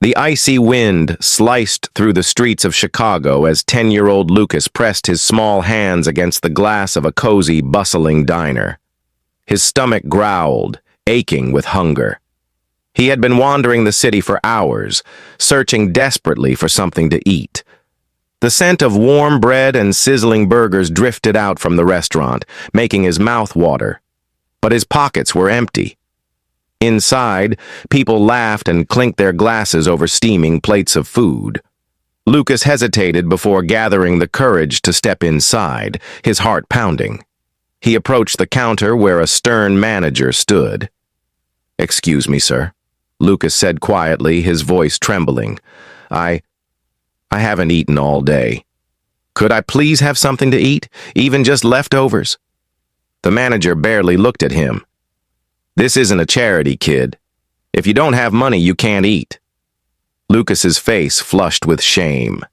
The icy wind sliced through the streets of Chicago as 10-year-old Lucas pressed his small hands against the glass of a cozy, bustling diner. His stomach growled, aching with hunger. He had been wandering the city for hours, searching desperately for something to eat. The scent of warm bread and sizzling burgers drifted out from the restaurant, making his mouth water. But his pockets were empty. Inside, people laughed and clinked their glasses over steaming plates of food. Lucas hesitated before gathering the courage to step inside, his heart pounding. He approached the counter where a stern manager stood. "Excuse me, sir," Lucas said quietly, his voice trembling. I haven't eaten all day. Could I please have something to eat, even just leftovers?" The manager barely looked at him. "This isn't a charity, kid. If you don't have money, you can't eat." Lucas's face flushed with shame.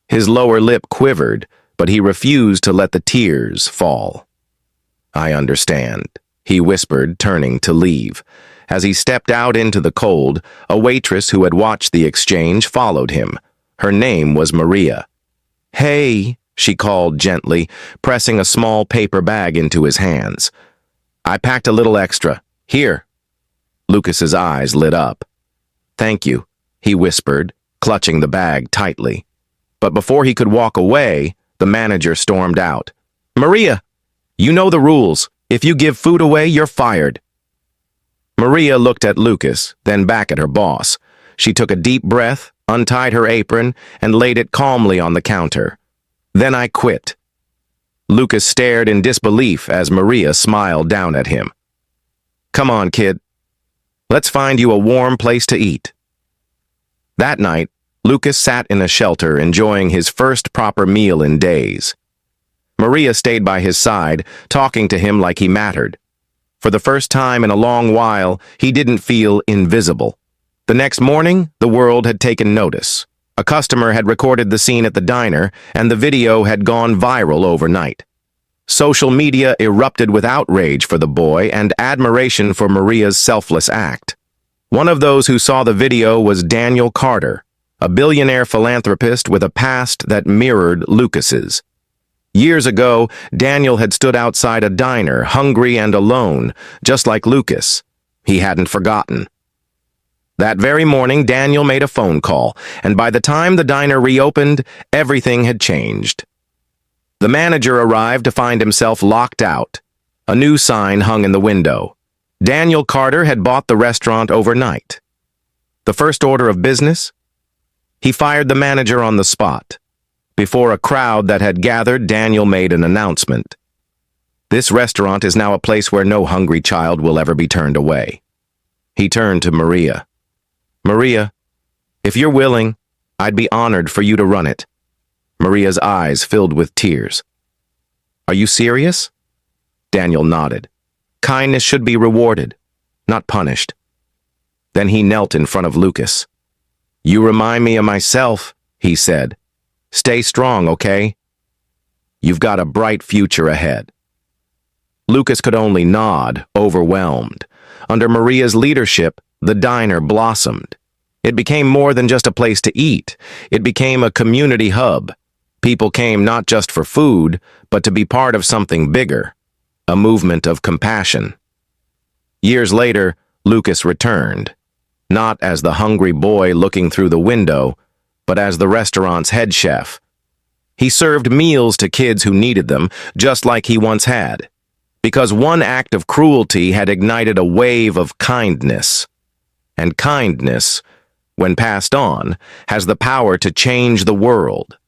His lower lip quivered, but he refused to let the tears fall. "I understand," he whispered, turning to leave. As he stepped out into the cold, a waitress who had watched the exchange followed him. Her name was Maria. "Hey," she called gently, pressing a small paper bag into his hands. "I packed a little extra. Here." Lucas's eyes lit up. "Thank you," he whispered, clutching the bag tightly. But before he could walk away, the manager stormed out. "Maria, you know the rules. If you give food away, you're fired." Maria looked at Lucas, then back at her boss. She took a deep breath, untied her apron, and laid it calmly on the counter. "Then I quit." Lucas stared in disbelief as Maria smiled down at him. "Come on, kid. Let's find you a warm place to eat." That night, Lucas sat in a shelter enjoying his first proper meal in days. Maria stayed by his side, talking to him like he mattered. For the first time in a long while, he didn't feel invisible. The next morning, the world had taken notice. A customer had recorded the scene at the diner, and the video had gone viral overnight. Social media erupted with outrage for the boy and admiration for Maria's selfless act. One of those who saw the video was Daniel Carter, a billionaire philanthropist with a past that mirrored Lucas's. Years ago, Daniel had stood outside a diner, hungry and alone, just like Lucas. He hadn't forgotten. That very morning, Daniel made a phone call, and by the time the diner reopened, everything had changed. The manager arrived to find himself locked out. A new sign hung in the window. Daniel Carter had bought the restaurant overnight. The first order of business? He fired the manager on the spot. Before a crowd that had gathered, Daniel made an announcement. "This restaurant is now a place where no hungry child will ever be turned away." He turned to Maria. "Maria, if you're willing, I'd be honored for you to run it." Maria's eyes filled with tears. "Are you serious?" Daniel nodded. "Kindness should be rewarded, not punished." Then he knelt in front of Lucas. "You remind me of myself," he said. "Stay strong, okay? You've got a bright future ahead." Lucas could only nod, overwhelmed. Under Maria's leadership, the diner blossomed. It became more than just a place to eat. It became a community hub. People came not just for food, but to be part of something bigger, a movement of compassion. Years later, Lucas returned, not as the hungry boy looking through the window, but as the restaurant's head chef. He served meals to kids who needed them, just like he once had, because one act of cruelty had ignited a wave of kindness. And kindness, when passed on, has the power to change the world.